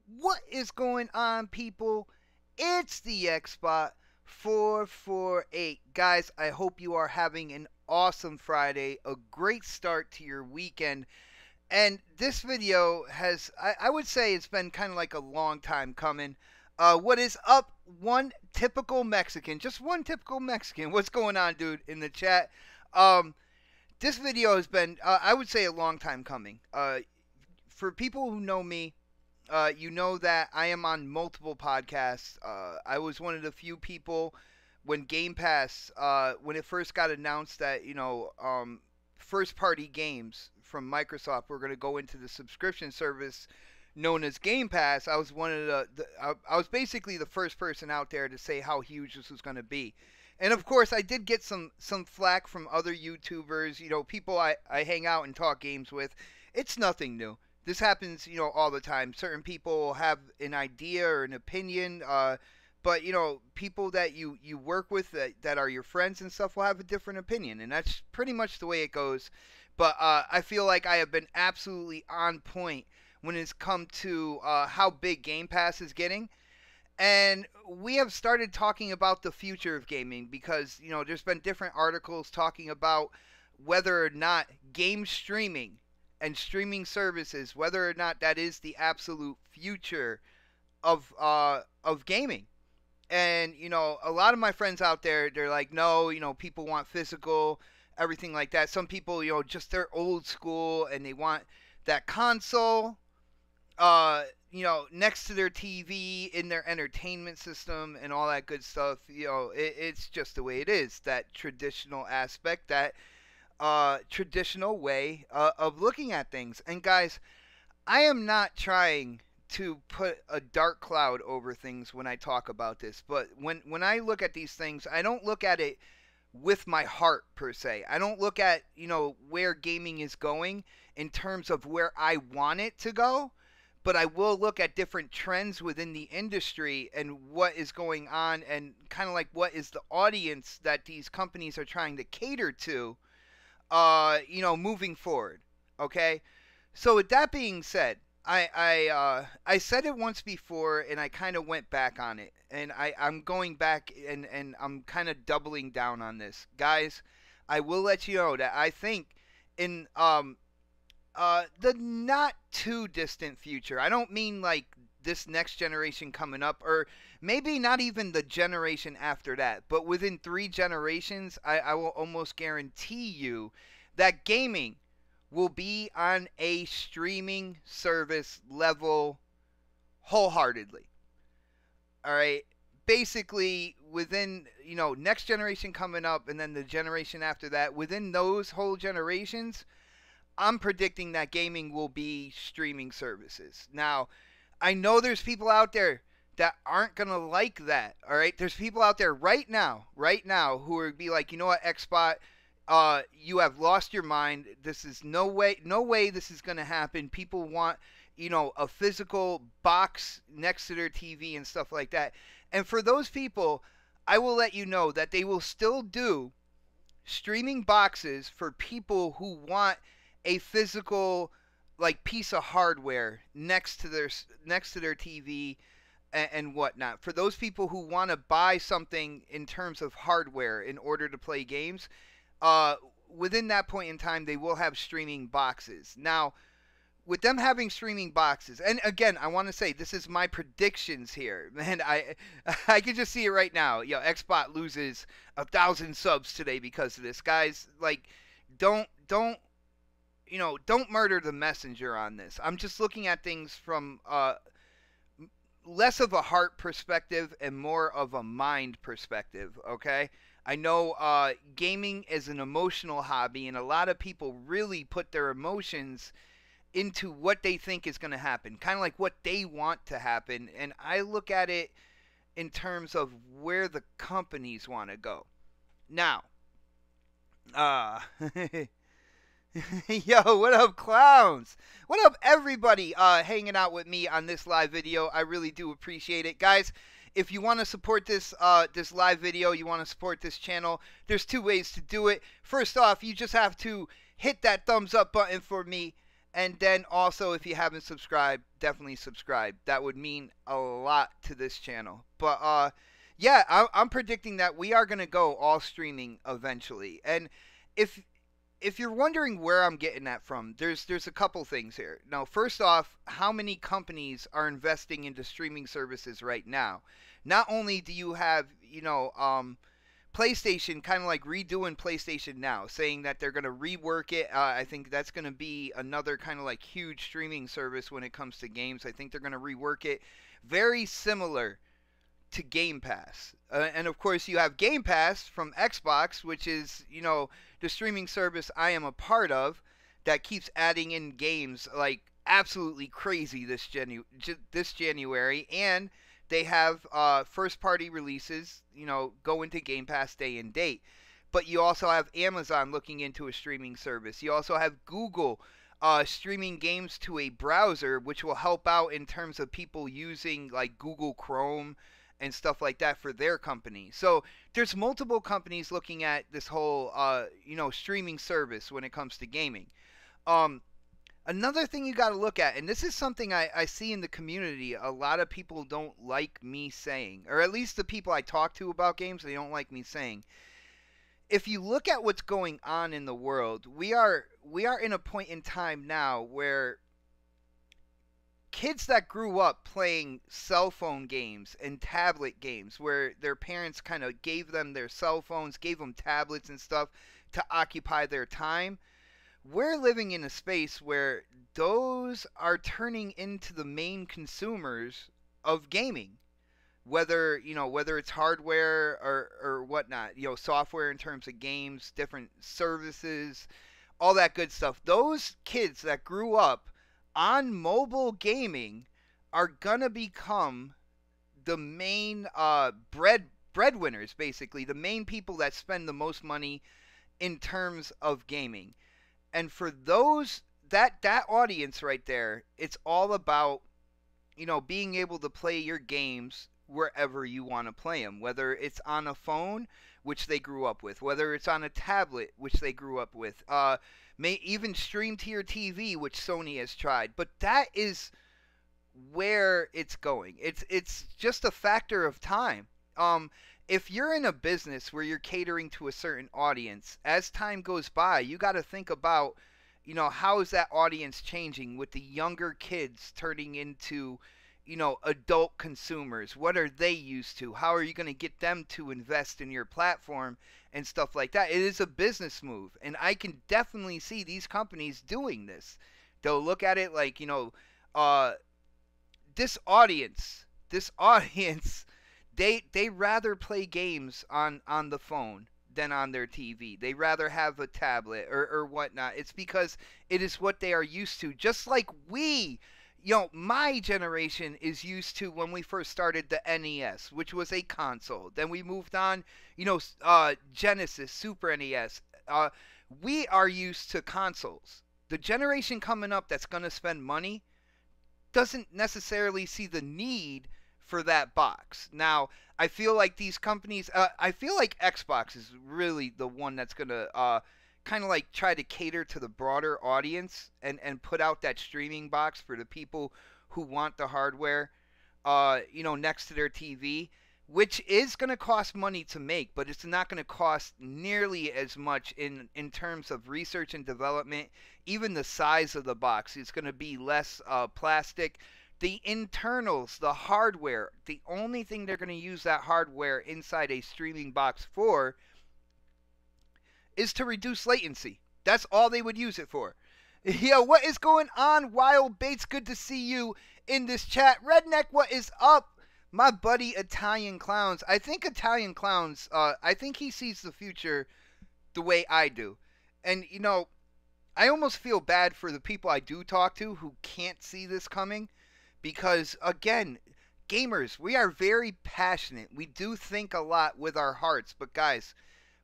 What is going on, people? It's the Xbot 448. Guys, I hope you are having an awesome Friday, a great start to your weekend. And this video has, I would say, it's been kind of like a long time coming. What is up, one typical Mexican? Just one typical Mexican. What's going on, dude, in the chat? Um, this video has been, I would say, a long time coming. For people who know me, you know that I am on multiple podcasts. I was one of the few people when Game Pass, when it first got announced that, first party games from Microsoft were going to go into the subscription service known as Game Pass. I was one of I was basically the first person out there to say how huge this was going to be. And of course, I did get some flack from other YouTubers, people I hang out and talk games with. It's nothing new. This happens, all the time. Certain people have an idea or an opinion, but people that you work with that are your friends and stuff will have a different opinion, and that's pretty much the way it goes. But I feel like I have been absolutely on point when it's come to how big Game Pass is getting. And we have started talking about the future of gaming because, there's been different articles talking about whether or not game streaming and streaming services, whether or not that is the absolute future of gaming. And a lot of my friends out there, they're like, no, people want physical, everything like that. Some people, just they're old school and they want that console, next to their TV in their entertainment system and all that good stuff. It's just the way it is. That traditional aspect, that traditional way of looking at things. And guys, I am not trying to put a dark cloud over things when I talk about this, but when I look at these things, I don't look at it with my heart per se. I don't look at, where gaming is going in terms of where I want it to go, but I will look at different trends within the industry and what is going on and kind of like what is the audience that these companies are trying to cater to, moving forward. Okay, so with that being said, I said it once before, and I kind of went back on it, and I'm going back and I'm kind of doubling down on this, guys. I will let you know that I think in the not too distant future. I don't mean like this next generation coming up, or maybe not even the generation after that, but within 3 generations, I will almost guarantee you that gaming will be on a streaming service level wholeheartedly. All right. Basically, within, next generation coming up and then the generation after that, within those whole generations, I'm predicting that gaming will be streaming services. Now, I know there's people out there that aren't going to like that, all right? There's people out there right now, who would be like, you know what, Xbot, you have lost your mind. This is no way this is going to happen. People want, a physical box next to their TV and stuff like that. And for those people, I will let you know that they will still do streaming boxes for people who want a physical like piece of hardware next to their TV and whatnot. For those people who want to buy something in terms of hardware in order to play games, uh, within that point in time, they will have streaming boxes. Now, with them having streaming boxes, and again, I want to say this is my predictions here, man. I can just see it right now. Xbot loses 1,000 subs today because of this, guys. Like, don't don't murder the messenger on this. I'm just looking at things from less of a heart perspective and more of a mind perspective, okay? I know gaming is an emotional hobby, and a lot of people really put their emotions into what they think is going to happen, kind of like what they want to happen. And I look at it in terms of where the companies want to go. Now, uh, yo, what up, clowns? What up, everybody hanging out with me on this live video? I really do appreciate it. Guys, if you want to support this live video, you want to support this channel, there's 2 ways to do it. First off, you just have to hit that thumbs up button for me. And then also, if you haven't subscribed, definitely subscribe. That would mean a lot to this channel. But yeah, I'm predicting that we are gonna go all streaming eventually. And if if you're wondering where I'm getting that from, there's a couple things here. Now, first off, how many companies are investing into streaming services right now? Not only do you have, PlayStation kind of like redoing PlayStation Now, saying that they're going to rework it. I think that's going to be another kind of like huge streaming service when it comes to games. I think they're going to rework it very similar to Game Pass. And of course, you have Game Pass from Xbox, which is, the streaming service I am a part of that keeps adding in games like absolutely crazy this January. And they have first party releases, go into Game Pass day and date. But you also have Amazon looking into a streaming service. You also have Google streaming games to a browser, which will help out in terms of people using like Google Chrome and stuff like that for their company. So there's multiple companies looking at this whole, streaming service when it comes to gaming. Um, Another thing you got to look at, and this is something I see in the community, a lot of people don't like me saying, or at least the people I talk to about games, they don't like me saying. If you look at what's going on in the world, we are in a point in time now where kids that grew up playing cell phone games and tablet games, where their parents kind of gave them their cell phones, gave them tablets and stuff to occupy their time, we're living in a space where those are turning into the main consumers of gaming, whether it's hardware or whatnot, software in terms of games, different services, all that good stuff. Those kids that grew up on mobile gaming are gonna become the main breadwinners, basically the main people that spend the most money in terms of gaming. And for those that audience right there, it's all about, being able to play your games wherever you want to play them, whether it's on a phone, which they grew up with, whether it's on a tablet, which they grew up with, may even stream to your TV, which Sony has tried. But that is where it's going. It's just a factor of time. If you're in a business where you're catering to a certain audience, as time goes by, you got to think about, how is that audience changing with the younger kids turning into, adult consumers? What are they used to? How are you going to get them to invest in your platform and stuff like that? It is a business move, and I can definitely see these companies doing this. They'll look at it like, this audience, they rather play games on the phone than on their TV. They rather have a tablet or whatnot. It's because it is what they are used to. Just like my generation is used to when we first started the NES, which was a console. Then we moved on, Genesis, Super NES. We are used to consoles. The generation coming up that's going to spend money doesn't necessarily see the need for that box. Now, I feel like these companies, I feel like Xbox is really the one that's going to kind of like try to cater to the broader audience and put out that streaming box for the people who want the hardware, next to their TV, which is going to cost money to make, but it's not going to cost nearly as much in terms of research and development. Even the size of the box is going to be less plastic. The internals, the hardware, the only thing they're going to use that hardware inside a streaming box for is to reduce latency. That's all they would use it for. Yo, what is going on, Wild Bates? Good to see you in this chat. Redneck, what is up? My buddy Italian Clowns. I think Italian Clowns, I think he sees the future the way I do. And, I almost feel bad for the people I do talk to who can't see this coming. Because, again, gamers, we are very passionate. We do think a lot with our hearts. But, guys,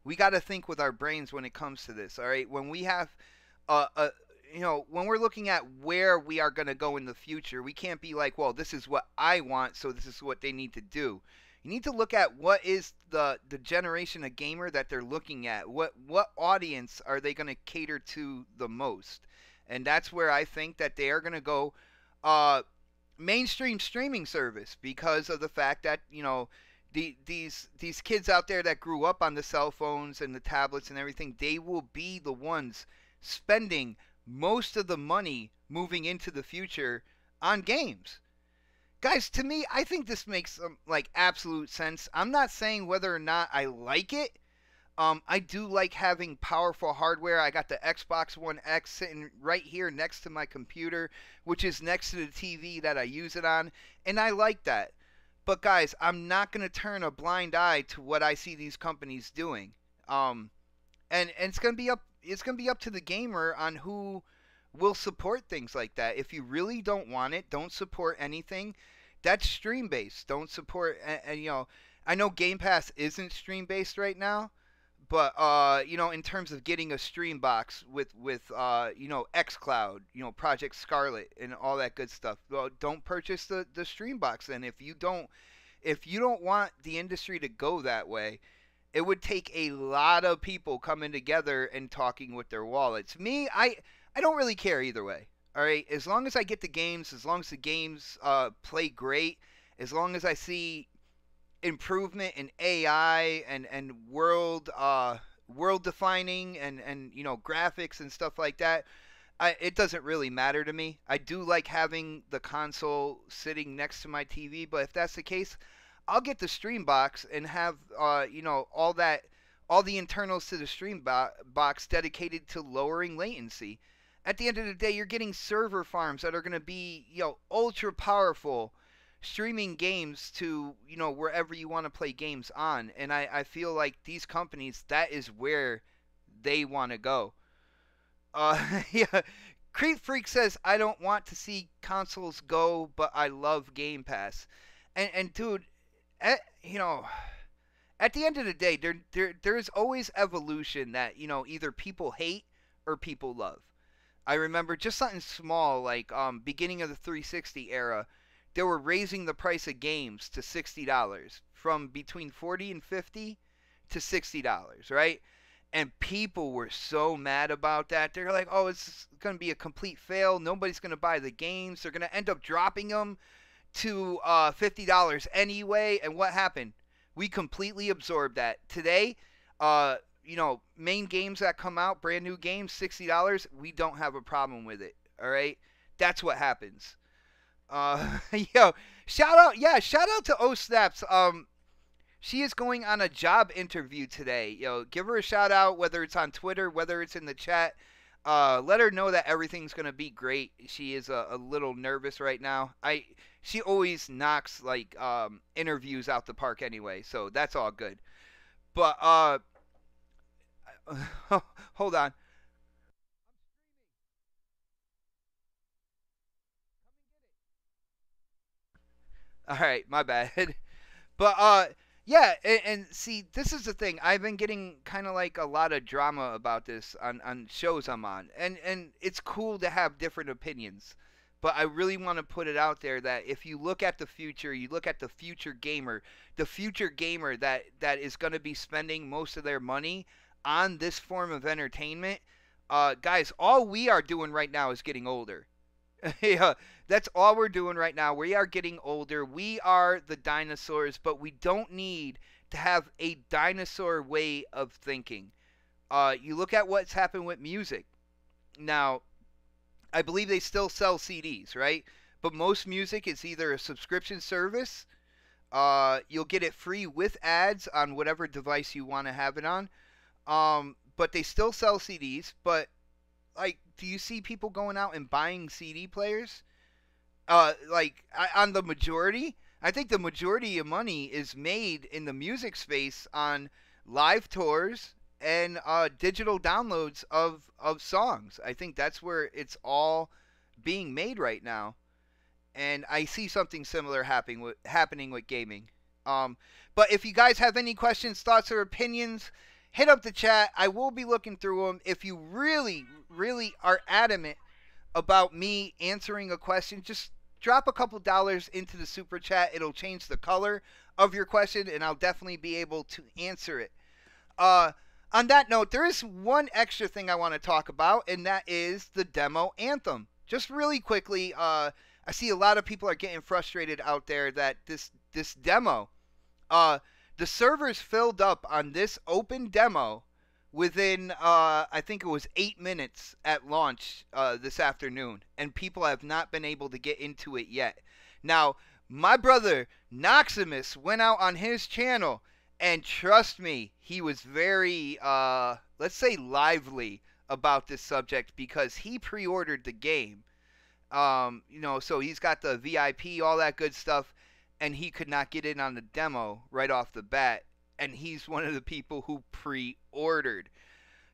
we got to think with our brains when it comes to this, all right? When we have, when we're looking at where we are going to go in the future, we can't be like, well, this is what I want, so this is what they need to do. You need to look at what is the generation of gamer that they're looking at. What audience are they going to cater to the most? and that's where I think that they are going to go uh, mainstream streaming service because of the fact that these kids out there that grew up on the cell phones and the tablets and everything, they will be the ones spending most of the money moving into the future on games. Guys, to me, I think this makes like absolute sense. I'm not saying whether or not I like it. I do like having powerful hardware. I got the Xbox One X sitting right here next to my computer, which is next to the TV that I use it on, and I like that. But guys, I'm not going to turn a blind eye to what I see these companies doing. And it's going to be up to the gamer on who will support things like that. If you really don't want it, don't support anything that's stream based. Don't support and I know Game Pass isn't stream based right now, but in terms of getting a stream box with XCloud, Project Scarlet and all that good stuff, well, don't purchase the stream box. And if you don't want the industry to go that way, it would take a lot of people coming together and talking with their wallets. Me, I don't really care either way. All right, as long as I get the games, as long as the games play great, as long as I see improvement in AI and world defining and graphics and stuff like that, it doesn't really matter to me. I do like having the console sitting next to my TV, but if that's the case, I'll get the stream box and have all the internals to the stream box dedicated to lowering latency. At the end of the day, you're getting server farms that are going to be ultra powerful, streaming games to wherever you want to play games on. And I feel like these companies, that is where they want to go. Yeah. Creep Freak says, I don't want to see consoles go, but I love Game Pass. And dude, you know, at the end of the day, there's always evolution that either people hate or people love. I remember just something small like beginning of the 360 era, they were raising the price of games to $60 from between 40 and 50 to $60, right? And people were so mad about that. They're like, "Oh, it's going to be a complete fail. Nobody's going to buy the games. They're going to end up dropping them to $50 anyway." And what happened? We completely absorbed that. Today, main games that come out, brand new games, $60, we don't have a problem with it. All right? That's what happens. Yo, shout out to O Snaps. She is going on a job interview today. Give her a shout out, whether it's on Twitter, whether it's in the chat. Let her know that everything's gonna be great. She is a little nervous right now. She always knocks like interviews out the park anyway, so that's all good. But hold on. All right, my bad. But yeah, and see, this is the thing. I've been getting kind of like a lot of drama about this on shows I'm on, and it's cool to have different opinions. But I really want to put it out there that if you look at the future, you look at the future gamer that is going to be spending most of their money on this form of entertainment. Guys, all we are doing right now is getting older. Yeah, that's all we're doing right now. We are getting older. We are the dinosaurs, but we don't need to have a dinosaur way of thinking. You look at what's happened with music. Now, I believe they still sell CDs, right? But most music is either a subscription service. You'll get it free with ads on whatever device you want to have it on. But they still sell CDs. But like, do you see people going out and buying CD players? On the majority, I think the majority of money is made in the music space on live tours and digital downloads of songs. I think that's where it's all being made right now, and I see something similar happening with gaming. But if you guys have any questions, thoughts, or opinions, hit up the chat. I will be looking through them. If you really, really are adamant about me answering a question, just drop a couple dollars into the super chat. It'll change the color of your question, and I'll definitely be able to answer it. On that note, there is one extra thing I want to talk about, and that is the demo Anthem. Just really quickly, I see a lot of people are getting frustrated out there that this demo, uh, the servers filled up on this open demo within I think it was 8 minutes at launch this afternoon, and people have not been able to get into it yet. Now, my brother Knoxximus went out on his channel, and trust me, he was very let's say lively about this subject because he pre-ordered the game. So he's got the VIP, all that good stuff, and he could not get in on the demo right off the bat. And he's one of the people who pre-ordered.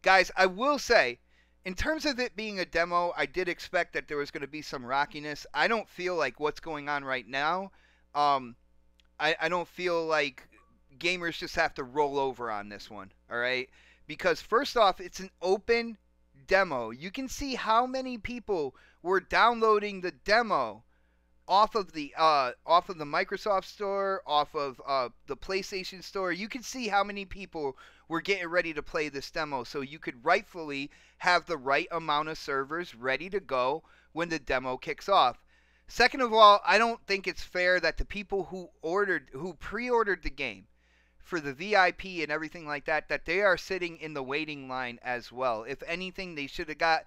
Guys, I will say, in terms of it being a demo, I did expect that there was going to be some rockiness. I don't feel like what's going on right now. I don't feel like gamers just have to roll over on this one, all right? Because first off, it's an open demo. You can see how many people were downloading the demo off of the Microsoft Store, off of the PlayStation Store. You can see how many people were getting ready to play this demo, so you could rightfully have the right amount of servers ready to go when the demo kicks off. Second of all, I don't think it's fair that the people who pre-ordered the game for the VIP and everything like that, that they are sitting in the waiting line as well. If anything, they should have got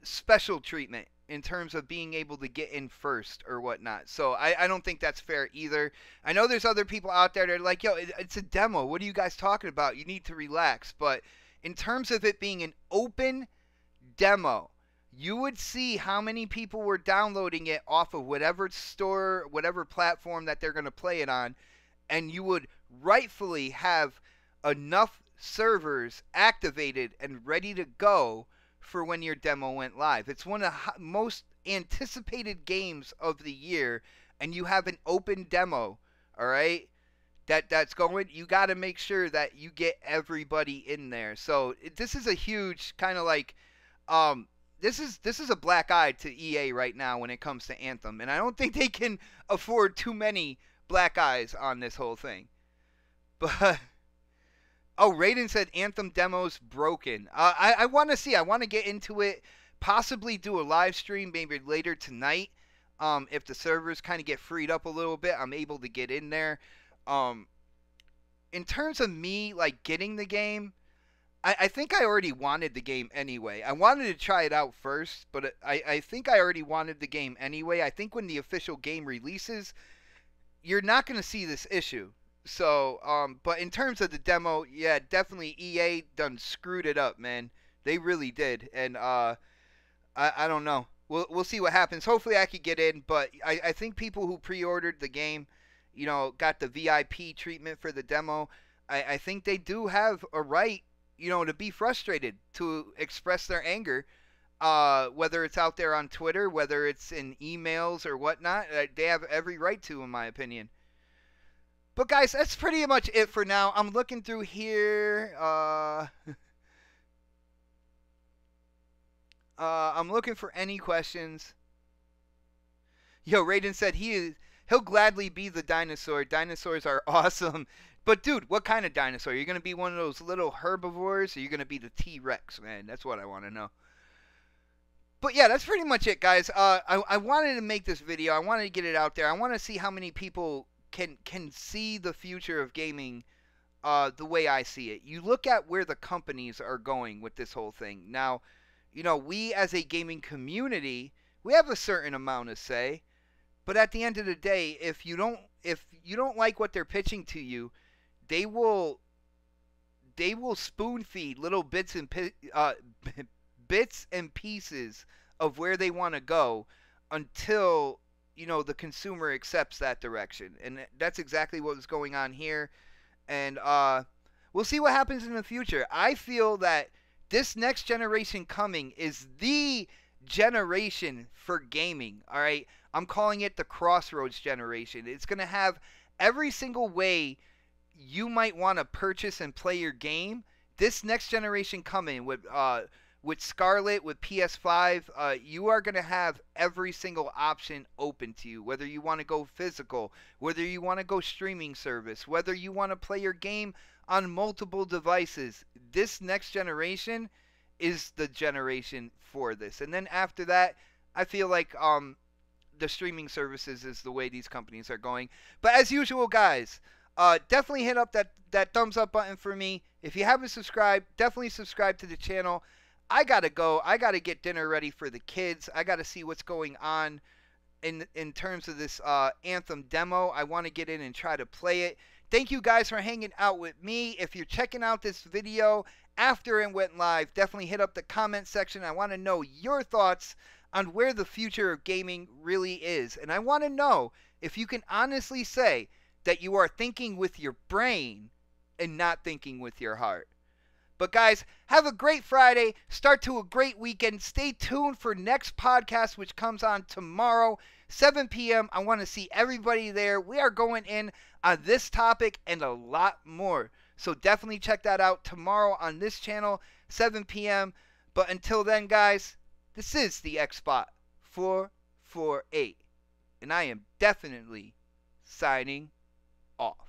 special treatment in terms of being able to get in first or whatnot. So I don't think that's fair either. I know there's other people out there that are like, yo, it's a demo. What are you guys talking about? You need to relax. But in terms of it being an open demo, you would see how many people were downloading it off of whatever store, whatever platform that they're going to play it on, and you would rightfully have enough servers activated and ready to go for when your demo went live. It's one of the most anticipated games of the year, and you have an open demo, all right, that's going. You got to make sure that you get everybody in there. So this is a huge kind of like this is a black eye to EA right now when it comes to Anthem, and I don't think they can afford too many black eyes on this whole thing. But oh, Raiden said Anthem demo's broken. I want to see. I want to get into it. Possibly do a live stream maybe later tonight. If the servers kind of get freed up a little bit, I'm able to get in there. In terms of me like getting the game, I think I already wanted the game anyway. I wanted to try it out first, but I think I already wanted the game anyway. I think when the official game releases, you're not going to see this issue. So, but in terms of the demo, yeah, definitely EA done screwed it up, man. They really did, and I don't know. We'll see what happens. Hopefully, I could get in, but I think people who pre-ordered the game, you know, got the VIP treatment for the demo. I think they do have a right, you know, to be frustrated, to express their anger, whether it's out there on Twitter, whether it's in emails or whatnot. They have every right to, in my opinion. But guys, that's pretty much it for now. I'm looking through here. I'm looking for any questions. Yo, Raiden said he'll gladly be the dinosaur. Dinosaurs are awesome. But dude, what kind of dinosaur? Are you gonna be one of those little herbivores, or are you gonna be the T-Rex, man? That's what I want to know. But yeah, that's pretty much it, guys. I wanted to make this video. I wanted to get it out there. I want to see how many people can see the future of gaming the way I see it. You look at where the companies are going with this whole thing. Now, you know, we as a gaming community, we have a certain amount of say, but at the end of the day, if you don't like what they're pitching to you, they will spoon feed little bits and pieces of where they want to go until, you know, the consumer accepts that direction. And that's exactly what was going on here. And we'll see what happens in the future. I feel that this next generation coming is the generation for gaming. All right, I'm calling it the crossroads generation. It's going to have every single way you might want to purchase and play your game. This next generation coming with with Scarlet, with PS5, you are going to have every single option open to you. Whether you want to go physical, whether you want to go streaming service, whether you want to play your game on multiple devices. This next generation is the generation for this. And then after that, I feel like the streaming services is the way these companies are going. But as usual, guys, definitely hit up that thumbs up button for me. If you haven't subscribed, definitely subscribe to the channel. I gotta go. I gotta get dinner ready for the kids. I gotta see what's going on in terms of this Anthem demo. I want to get in and try to play it. Thank you guys for hanging out with me. If you're checking out this video after it went live, definitely hit up the comment section. I want to know your thoughts on where the future of gaming really is. And I want to know if you can honestly say that you are thinking with your brain and not thinking with your heart. But guys, have a great Friday. Start to a great weekend. Stay tuned for next podcast, which comes on tomorrow, 7 p.m. I want to see everybody there. We are going in on this topic and a lot more. So definitely check that out tomorrow on this channel, 7 p.m. But until then, guys, this is the Xbot 448. And I am definitely signing off.